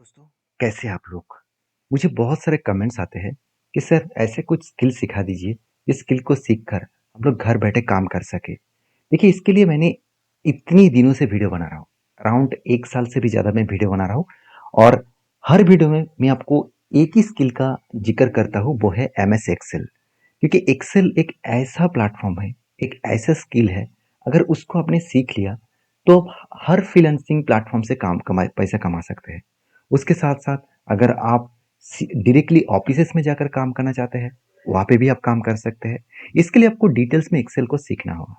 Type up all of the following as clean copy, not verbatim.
दोस्तों, कैसे हैं आप लोग? मुझे बहुत सारे कमेंट्स आते हैं कि सर ऐसे कुछ स्किल सिखा दीजिए, जिस स्किल को सीखकर हम लोग घर बैठे काम कर सके। देखिए, इसके लिए मैंने इतनी दिनों से वीडियो बना रहा हूँ। अराउंड 1 साल से भी ज़्यादा मैं वीडियो बना रहा हूँ और हर वीडियो में मैं आपको एक ही स्किल का ज़िक्र करता हूँ, वो है एमएस एक्सेल। क्योंकि एक्सेल एक ऐसा प्लेटफ़ॉर्म है, एक ऐसा स्किल है, अगर उसको आपने सीख लिया, तो आप हर फ्रीलांसिंग प्लेटफ़ॉर्म से काम कमा पैसा कमा सकते हैं। उसके साथ-साथ अगर आप डायरेक्टली ऑफिसेस में जाकर काम करना चाहते हैं, वहाँ पे भी आप काम कर सकते हैं। इसके लिए आपको डिटेल्स में एक्सेल को सीखना होगा।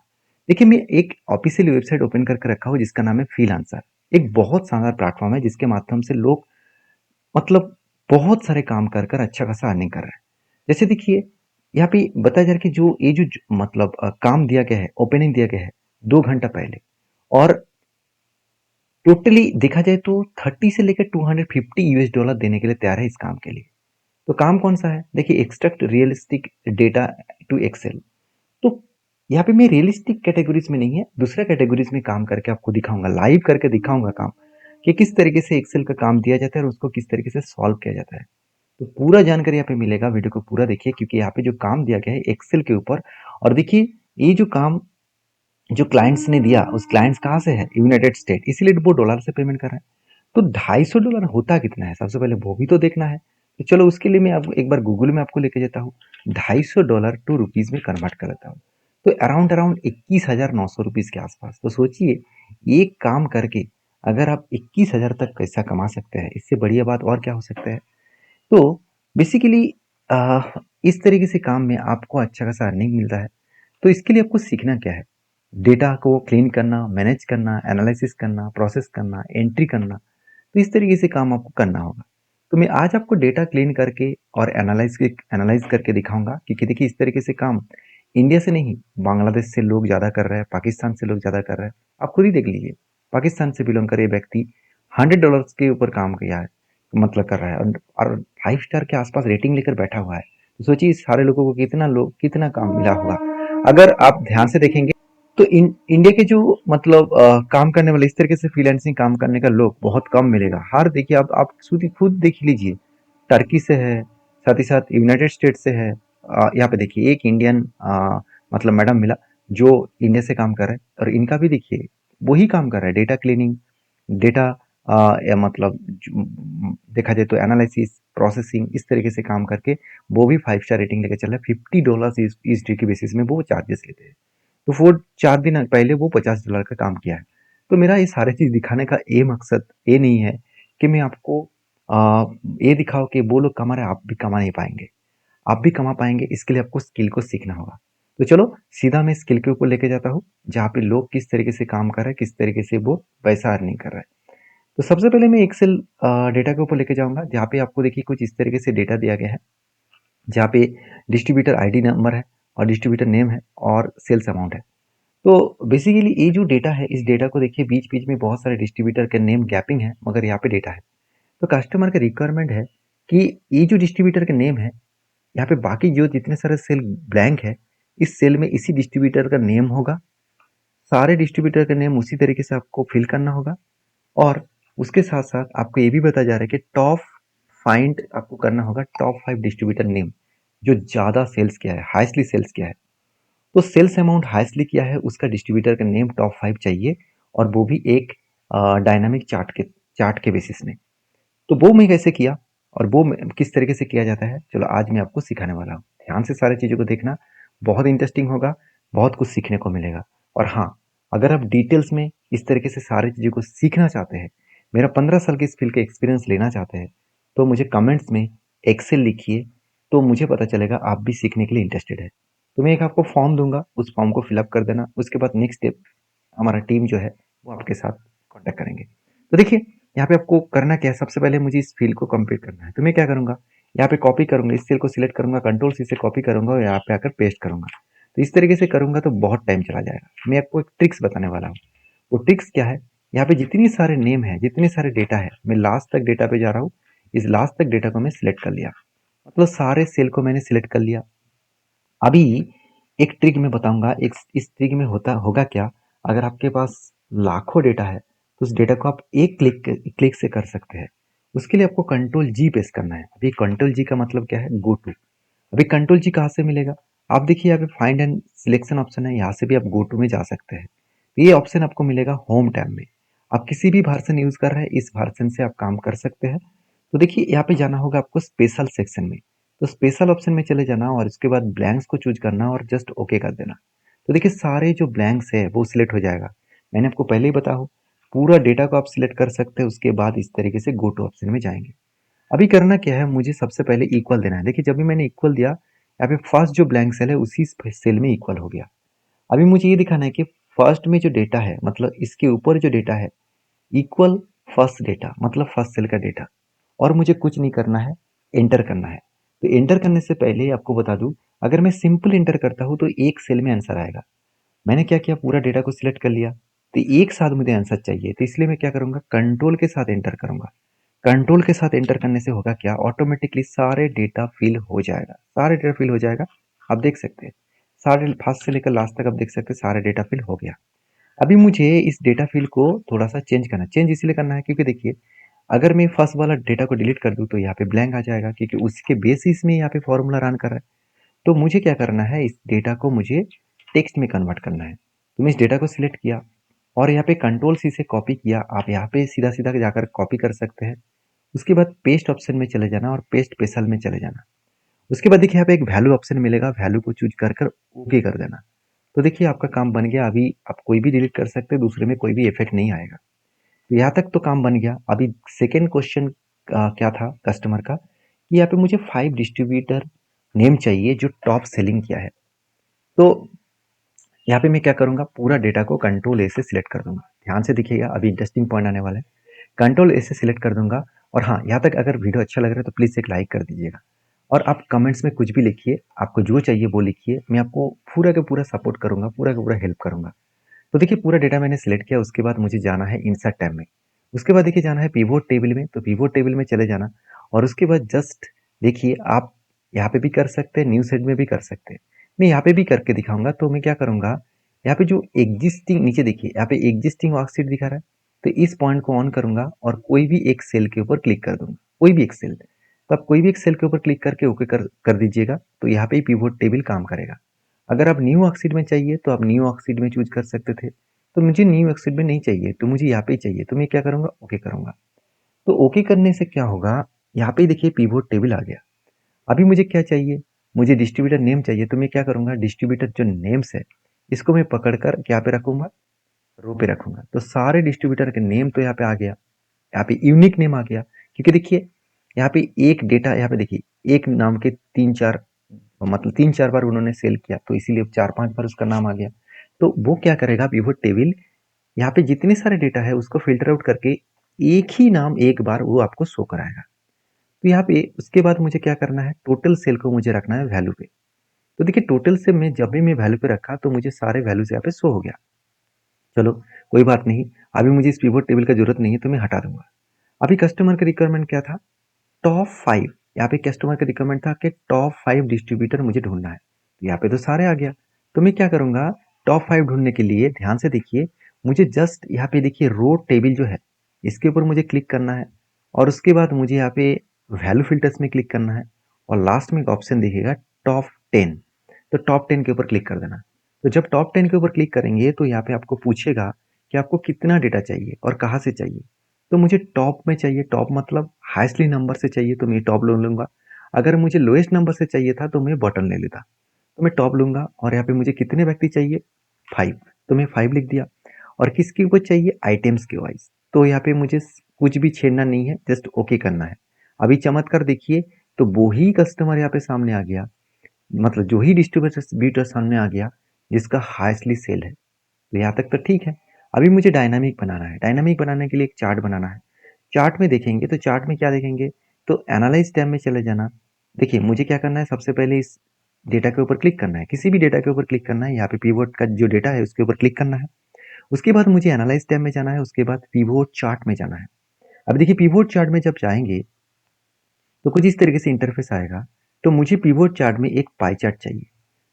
देखिए, मैं एक ऑफ़िशियल वेबसाइट ओपन करके रखा हूँ जिसका नाम है फ्रीलांसर। एक बहुत शानदार प्लेटफ़ॉर्म है जिसके माध्यम से लोग मतलब बहुत सारे काम कर कर अच्छा खासा अर्निंग कर रहे हैं। जैसे देखिए, यहाँ पे बताया जा रहा है कि जो ये जो मतलब काम दिया गया है, ओपनिंग दिया गया है 2 घंटा पहले, और टोटली देखा जाए तो 30 से लेकर $250 देने के लिए तैयार है इस काम के लिए। तो काम कौन सा है? देखिए, extract realistic data to Excel. तो यहाँ पे मैं रियलिस्टिक कैटेगरीज में नहीं है, दूसरा कैटेगरीज में काम करके आपको दिखाऊंगा, लाइव करके दिखाऊंगा काम, कि किस तरीके से एक्सेल का काम दिया जाता है और उसको किस तरीके से सॉल्व किया जाता है। तो पूरा जानकारी यहाँ पे मिलेगा, वीडियो को पूरा देखिए, क्योंकि यहाँ पे जो काम दिया गया है एक्सेल के ऊपर। और देखिए, ये जो काम जो क्लाइंट्स ने दिया, उस क्लाइंट्स कहाँ से है? यूनाइटेड स्टेट, इसीलिए वो डॉलर से पेमेंट कर रहे हैं। तो $250 होता कितना है? सबसे पहले वो भी तो देखना है। तो चलो, उसके लिए मैं आपको एक बार गूगल में आपको लेके जाता हूँ। $250 टू रुपीज़ में कन्वर्ट कर देता हूँ। तो अराउंड अराउंड 21,900 रुपीज़ के आसपास। तो सोचिए, एक काम करके अगर आप 21,000 तक पैसा कमा सकते हैं, इससे बढ़िया बात और क्या हो सकता है? तो बेसिकली इस तरीके से काम में आपको अच्छा खासा अर्निंग मिलता है। तो इसके लिए आपको सीखना क्या है? डेटा को क्लीन करना, मैनेज करना, एनालिसिस करना, प्रोसेस करना, एंट्री करना। तो इस तरीके से काम आपको करना होगा। तो मैं आज आपको डेटा क्लीन करके और एनालाइज करके दिखाऊंगा, क्योंकि देखिए, इस तरीके से काम इंडिया से नहीं, बांग्लादेश से लोग ज़्यादा कर रहे हैं, पाकिस्तान से लोग ज़्यादा कर रहे हैं। आप खुद ही देख लीजिए, पाकिस्तान से बिलोंग करे व्यक्ति $100 के ऊपर काम किया है, मतलब कर रहा है, और 5 स्टार के आसपास रेटिंग लेकर बैठा हुआ है। तो सोचिए, इस सारे लोगों को कितना काम मिला होगा। अगर आप ध्यान से देखेंगे तो इंडिया के जो मतलब काम करने वाले, इस तरीके से फ्रीलांसिंग काम करने का लोग बहुत कम मिलेगा। हर देखिए, आप खुद देख लीजिए, टर्की से है, साथ ही साथ यूनाइटेड स्टेट से है। यहाँ पे देखिए, एक इंडियन मतलब मैडम मिला जो इंडिया से काम कर रहे हैं, और इनका भी देखिए वही काम कर रहा है, डेटा क्लीनिंग, डेटा या मतलब देखा जाए तो एनालिसिस, प्रोसेसिंग, इस तरीके से काम करके वो भी 5 स्टार रेटिंग लेके चल रहा है। $50 इस डे की बेसिस में वो चार्जेस लेते हैं। तो वो 4 दिन पहले वो $50 का काम किया है। तो मेरा ये सारी चीज़ दिखाने का ये मकसद ये नहीं है कि मैं आपको ये दिखाऊं कि वो लोग कमा रहे हैं, आप भी कमा नहीं पाएंगे। आप भी कमा पाएंगे, इसके लिए आपको स्किल को सीखना होगा। तो चलो, सीधा मैं स्किल के ऊपर लेके जाता हूँ, जहाँ पे लोग किस तरीके से काम कर रहे हैं, किस तरीके से वो पैसा अर्निंग कर रहे हैं। तो सबसे पहले मैं एक्सेल डेटा के ऊपर लेके जाऊंगा, जहाँ पे आपको देखिए कुछ इस तरीके से डेटा दिया गया है, जहाँ पे डिस्ट्रीब्यूटर आईडी नंबर है, और डिस्ट्रीब्यूटर नेम है, और सेल्स अमाउंट है। तो बेसिकली ये जो डेटा है, इस डेटा को देखिए, बीच बीच में बहुत सारे डिस्ट्रीब्यूटर के नेम गैपिंग है, मगर यहाँ पे डेटा है। तो कस्टमर का रिक्वायरमेंट है कि ये जो डिस्ट्रीब्यूटर का नेम है, यहाँ पे बाकी जो जितने सारे सेल ब्लैंक है, इस सेल में इसी डिस्ट्रीब्यूटर का नेम होगा। सारे डिस्ट्रीब्यूटर का नेम उसी तरीके से आपको फिल करना होगा। और उसके साथ साथ आपको ये भी बताया जा रहा है कि टॉप फाइंड आपको करना होगा, टॉप 5 डिस्ट्रीब्यूटर नेम जो ज़्यादा सेल्स किया है, हाईएस्टली सेल्स किया है। तो सेल्स अमाउंट हाईएस्टली किया है, उसका डिस्ट्रीब्यूटर का नेम टॉप 5 चाहिए, और वो भी एक डायनामिक चार्ट के बेसिस में। तो वो मैं कैसे किया, और वो किस तरीके से किया जाता है, चलो आज मैं आपको सिखाने वाला हूँ। ध्यान से सारी चीज़ों को देखना, बहुत इंटरेस्टिंग होगा, बहुत कुछ सीखने को मिलेगा। और हाँ, अगर आप डिटेल्स में इस तरीके से सारी चीज़ों को सीखना चाहते हैं, मेरा 15 साल के इस फील्ड का एक्सपीरियंस लेना चाहते हैं, तो मुझे कमेंट्स में एक्सेल लिखिए, तो मुझे पता चलेगा आप भी सीखने के लिए इंटरेस्टेड है। तो मैं एक आपको फॉर्म दूंगा, उस फॉर्म को फिलअप कर देना। उसके बाद नेक्स्ट स्टेप हमारा टीम जो है वो आपके साथ कांटेक्ट करेंगे। तो देखिए, यहाँ पे आपको करना क्या है, सबसे पहले मुझे इस फील्ड को कंप्लीट करना है। तो मैं क्या करूँगा, यहाँ पे कॉपी करूँगा, इस सेल को सिलेक्ट करूँगा, कंट्रोल सी से कॉपी करूँगा और यहाँ पे आकर पेस्ट करूँगा। तो इस तरीके से करूँगा तो बहुत टाइम चला जाएगा। मैं आपको एक ट्रिक्स बताने वाला हूँ। वो ट्रिक्स क्या है, यहाँ पे जितनी सारे नेम है, जितने सारे डेटा है, मैं लास्ट तक डेटा पे जा रहा हूँ। इस लास्ट तक डेटा को मैं सिलेक्ट कर लिया, मतलब सारे सेल को मैंने सिलेक्ट कर लिया। अभी एक ट्रिक मैं बताऊंगा, एक इस ट्रिक में होगा क्या, अगर आपके पास लाखों डेटा है, तो उस डेटा को आप एक क्लिक से कर सकते हैं। उसके लिए आपको कंट्रोल जी प्रेस करना है। अभी कंट्रोल जी का मतलब क्या है, गो टू। अभी कंट्रोल जी कहाँ से मिलेगा, आप देखिए यहाँ पे फाइंड एंड सिलेक्शन ऑप्शन है, यहाँ से भी आप गो टू में जा सकते हैं। ये ऑप्शन आपको मिलेगा होम टैब में। आप किसी भी वर्जन यूज कर रहे हैं, इस वर्जन से आप काम कर सकते हैं। तो देखिए यहाँ पे जाना होगा आपको स्पेशल सेक्शन में। तो स्पेशल ऑप्शन में चले जाना और इसके बाद ब्लैंक्स को चूज करना और जस्ट ओके कर देना। तो देखिए सारे जो ब्लैंक्स है वो सिलेक्ट हो जाएगा। मैंने आपको पहले ही बताया, पूरा डेटा को आप सिलेक्ट कर सकते हैं, उसके बाद इस तरीके से गो टू ऑप्शन में जाएंगे। अभी करना क्या है, मुझे सबसे पहले इक्वल देना है। देखिए जब भी मैंने इक्वल दिया, यहाँ पे फर्स्ट जो ब्लैंक सेल है उसी सेल में इक्वल हो गया। अभी मुझे ये दिखाना है कि फर्स्ट में जो डेटा है, मतलब इसके ऊपर जो डेटा है, इक्वल फर्स्ट डेटा, मतलब फर्स्ट सेल का डेटा। और मुझे कुछ नहीं करना है, एंटर करना है। तो एंटर करने से पहले आपको बता दूं, अगर मैं सिंपल एंटर करता हूं तो एक सेल में आंसर आएगा। मैंने क्या किया, पूरा डेटा को सिलेक्ट कर लिया, तो एक साथ मुझे आंसर चाहिए, तो इसलिए मैं क्या करूंगा, कंट्रोल के साथ एंटर करूंगा। कंट्रोल के साथ एंटर करने से होगा क्या, ऑटोमेटिकली सारे डेटा फिल हो जाएगा, सारे डेटा फिल हो जाएगा। आप देख सकते हैं सारे फर्स्ट से लेकर लास्ट तक, आप देख सकते हैं सारे डेटा फिल हो गया। अभी मुझे इस डेटा फिल को थोड़ा सा चेंज करना है। चेंज इसलिए करना है क्योंकि देखिए, अगर मैं फर्स्ट वाला डेटा को डिलीट कर दूं तो यहाँ पे ब्लैंक आ जाएगा, क्योंकि उसके बेसिस में यहाँ पे फॉर्मूला रन कर रहा है। तो मुझे क्या करना है, इस डेटा को मुझे टेक्स्ट में कन्वर्ट करना है। तो मैं इस डेटा को सिलेक्ट किया और यहाँ पे कंट्रोल सी से कॉपी किया। आप यहाँ पे सीधा सीधा जाकर कॉपी कर सकते हैं। उसके बाद पेस्ट ऑप्शन में चले जाना और पेस्ट स्पेशल में चले जाना। उसके बाद देखिए यहाँ पे एक वैल्यू ऑप्शन मिलेगा, वैल्यू को चूज कर कर ओके कर देना। तो देखिए आपका काम बन गया। अभी आप कोई भी डिलीट कर सकते हैं, दूसरे में कोई भी इफेक्ट नहीं आएगा। तो यहाँ तक तो काम बन गया। अभी सेकेंड क्वेश्चन क्या था कस्टमर का, कि यहाँ पे मुझे 5 डिस्ट्रीब्यूटर नेम चाहिए जो टॉप सेलिंग किया है। तो यहाँ पे मैं क्या करूंगा, पूरा डेटा को कंट्रोल ए से सिलेक्ट कर दूंगा। ध्यान से देखिएगा, अभी इंटरेस्टिंग पॉइंट आने वाला है। कंट्रोल ए से सिलेक्ट कर दूंगा। और हाँ, यहाँ तक अगर वीडियो अच्छा लग रहा है तो प्लीज़ एक लाइक कर दीजिएगा। और आप कमेंट्स में कुछ भी लिखिए, आपको जो चाहिए वो लिखिए, मैं आपको पूरा का पूरा सपोर्ट करूंगा, पूरा का पूरा हेल्प करूंगा। तो देखिए पूरा डेटा मैंने सिलेक्ट किया। उसके बाद मुझे जाना है इंसर्ट टैब में। उसके बाद देखिए जाना है पिवोट टेबल में। तो पिवोट टेबल में चले जाना और उसके बाद जस्ट देखिए, आप यहाँ पे भी कर सकते हैं, न्यू सेट में भी कर सकते हैं। मैं यहाँ पे भी करके दिखाऊंगा। तो मैं क्या करूंगा, यहाँ पे जो एग्जिस्टिंग, नीचे देखिए यहाँ पे एग्जिस्टिंग वर्कशीट दिखा रहा है, तो इस पॉइंट को ऑन करूंगा और कोई भी एक सेल के ऊपर क्लिक कर दूंगा, कोई भी एक सेल। तो आप कोई भी एक सेल के ऊपर क्लिक करके ओके कर दीजिएगा। तो यहाँ पे पिवोट टेबल काम करेगा। अगर आप न्यू वर्कशीट में चाहिए तो आप न्यू वर्कशीट में चूज कर सकते थे। तो मुझे न्यू वर्कशीट में नहीं चाहिए, तो मुझे यहाँ पे ही चाहिए, तो मैं क्या करूंगा, ओके करूंगा। तो ओके करने से क्या होगा, यहाँ पे देखिए पिवोट टेबल आ गया। अभी मुझे क्या चाहिए, मुझे डिस्ट्रीब्यूटर नेम चाहिए। तो मैं क्या करूंगा, डिस्ट्रीब्यूटर जो नेम्स है इसको मैं पकड़कर क्या पे रखूंगा, रो पे रखूंगा। तो सारे डिस्ट्रीब्यूटर के नेम तो यहाँ पे आ गया, यहाँ पे यूनिक नेम आ गया। क्योंकि देखिए यहाँ पे एक डेटा, यहाँ पे देखिए एक नाम के तीन चार, मतलब तीन चार बार उन्होंने सेल किया, तो इसीलिए चार पांच बार उसका नाम आ गया। तो वो क्या करेगा, पिवोट टेबल यहाँ पे जितने सारे डेटा है उसको फिल्टर आउट करके एक ही नाम एक बार वो आपको शो कराएगा। तो यहाँ पे उसके बाद मुझे क्या करना है, टोटल सेल को मुझे रखना है वैल्यू पे। तो देखिए टोटल से मैं जब भी मैं वैल्यू पे रखा तो मुझे सारे वैल्यूज यहाँ पे शो हो गया। चलो कोई बात नहीं, अभी मुझे इस पिवोट टेबल का जरूरत नहीं है, तो मैं हटा दूंगा। अभी कस्टमर का रिक्वायरमेंट क्या था, टॉप 5। यहाँ पे कस्टमर का रिक्वायरमेंट था कि टॉप 5 डिस्ट्रीब्यूटर मुझे ढूंढना है। तो यहाँ पे तो सारे आ गया। तो मैं क्या करूंगा, टॉप 5 ढूंढने के लिए ध्यान से देखिए, मुझे जस्ट यहाँ पे देखिए रो टेबल जो है इसके ऊपर मुझे क्लिक करना है। और उसके बाद मुझे यहाँ पे वैल्यू फिल्टर्स में क्लिक करना है। और लास्ट में एक ऑप्शन दिखेगा टॉप 10। तो टॉप 10 के ऊपर क्लिक कर देना। तो जब टॉप 10 के ऊपर क्लिक करेंगे तो यहाँ पे आपको पूछेगा कि आपको कितना डेटा चाहिए और कहाँ से चाहिए। तो मुझे टॉप में चाहिए, टॉप मतलब हाईएस्टली नंबर से चाहिए तो मैं टॉप ले लूंगा। अगर मुझे लोएस्ट नंबर से चाहिए था तो मैं बॉटम ले लेता। तो मैं टॉप लूंगा। और यहाँ पे मुझे कितने व्यक्ति चाहिए, 5, तो मैं 5 लिख दिया। और किसके ऊपर चाहिए, आइटम्स के वाइज। तो यहाँ पे मुझे कुछ भी छेड़ना नहीं है, जस्ट ओके करना है। अभी चमत्कार देखिए, तो वो ही कस्टमर यहाँ पे सामने आ गया, मतलब जो ही डिस्ट्रीब्यूटर सामने आ गया जिसका हाईएस्टली सेल है। तो यहाँ तक तो ठीक है। अभी मुझे डायनामिक बनाना है। डायनामिक बनाने के लिए एक चार्ट बनाना है। चार्ट में देखेंगे तो चार्ट में क्या देखेंगे, तो एनालाइज टैब में चले जाना। देखिए मुझे क्या करना है, सबसे पहले इस डेटा के ऊपर क्लिक करना है, किसी भी डेटा के ऊपर क्लिक करना है। यहाँ पे पिवोट का जो डेटा है उसके ऊपर क्लिक करना है। उसके बाद मुझे एनालाइज टैब में जाना है, उसके बाद पिवोट चार्ट में जाना है। अब देखिए पिवोट चार्ट में जब जाएंगे तो कुछ इस तरीके से इंटरफेस आएगा। तो मुझे पिवोट चार्ट में एक पाई चार्ट चाहिए।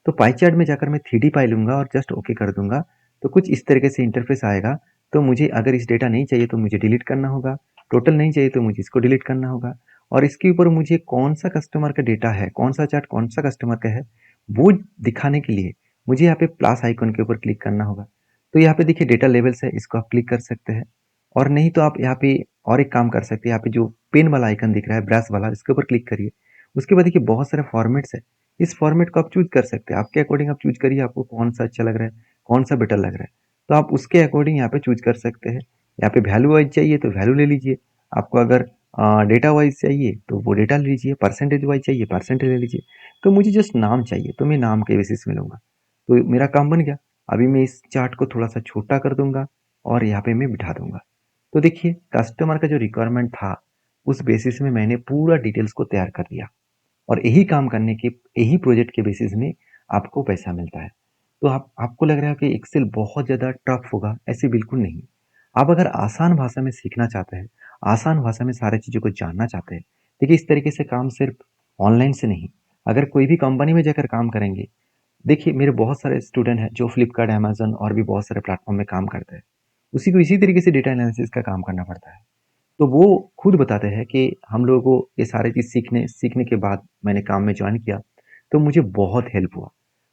तो पाई चार्ट में जाकर मैं 3D पाई लूंगा और जस्ट ओके कर दूंगा। तो कुछ इस तरीके से इंटरफेस आएगा। तो मुझे अगर इस डेटा नहीं चाहिए तो मुझे डिलीट करना होगा। टोटल नहीं चाहिए तो मुझे इसको डिलीट करना होगा। और इसके ऊपर मुझे कौन-सा कस्टमर का डेटा है, कौन-सा चार्ट कौन-सा कस्टमर का है, वो दिखाने के लिए मुझे यहाँ पे प्लस आइकन के ऊपर क्लिक करना होगा। तो यहाँ पे देखिए डेटा लेवल्स है, इसको आप क्लिक कर सकते हैं। और नहीं तो आप यहाँ पे और एक काम कर सकते हैं, यहाँ पे जो पेन वाला आइकन दिख रहा है, ब्रश वाला, इसके ऊपर क्लिक करिए। उसके बाद देखिए बहुत सारे फॉर्मेट्स है, इस फॉर्मेट को आप चूज़ कर सकते हैं। आपके अकॉर्डिंग आप चूज़ करिए, आपको कौन-सा अच्छा लग रहा है, कौन-सा बेटर लग रहा है। तो आप उसके अकॉर्डिंग यहाँ पे चूज़ कर सकते हैं। यहाँ पे वैल्यू वाइज़ चाहिए तो वैल्यू ले लीजिए। आपको अगर डेटा वाइज़ चाहिए तो वो डेटा ले लीजिए, परसेंटेज वाइज़ चाहिए परसेंटेज ले लीजिए। तो मुझे जस्ट नाम चाहिए तो मैं नाम के बेसिस में लूँगा। तो मेरा काम बन गया। अभी मैं इस चार्ट को थोड़ा-सा छोटा कर दूँगा और यहाँ पे मैं बिठा दूँगा। तो देखिए कस्टमर का जो रिक्वायरमेंट था, उस बेसिस में मैंने पूरा डिटेल्स को तैयार कर दिया। और यही काम करने के यही प्रोजेक्ट के बेसिस में आपको पैसा मिलता है। तो आपको लग रहा है कि एक्सेल बहुत ज़्यादा टफ होगा, ऐसे बिल्कुल नहीं। आप अगर आसान भाषा में सीखना चाहते हैं, आसान भाषा में सारी चीज़ों को जानना चाहते हैं, देखिए इस तरीके से काम सिर्फ ऑनलाइन से नहीं, अगर कोई भी कंपनी में जाकर काम करेंगे, देखिए मेरे बहुत सारे स्टूडेंट हैं जो फ्लिपकार्ट, अमेज़न और भी बहुत सारे प्लेटफ़ॉर्म में काम करते हैं। उसी को इसी तरीके से डेटा एनालिसिस का काम करना पड़ता है। तो वो खुद बताते हैं कि हम लोगों को ये सारी चीज़ सीखने सीखने के बाद मैंने काम में जॉइन किया, तो मुझे बहुत हेल्प हुआ।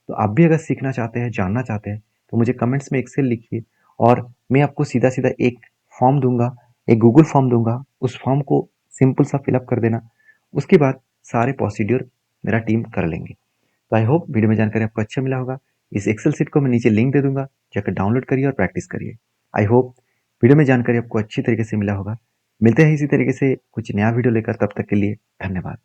तो आप भी अगर सीखना चाहते हैं, जानना चाहते हैं, तो मुझे कमेंट्स में एक्सेल लिखिए और मैं आपको सीधा-सीधा एक फॉर्म दूँगा, एक गूगल फॉर्म दूँगा, उस फॉर्म को सिंपल सा फिल अप कर देना। उसके बाद सारे प्रोसीड्यूर मेरा टीम कर लेंगे। तो आई होप वीडियो में जानकारी आपको अच्छा मिला होगा। इस एक्सेल शीट को मैं नीचे लिंक दे दूँगा, जाकर डाउनलोड करिए और प्रैक्टिस करिए। आई होप वीडियो में जानकारी आपको अच्छी तरीके से मिला होगा। मिलते हैं इसी तरीके से कुछ नया वीडियो लेकर, तब तक के लिए धन्यवाद।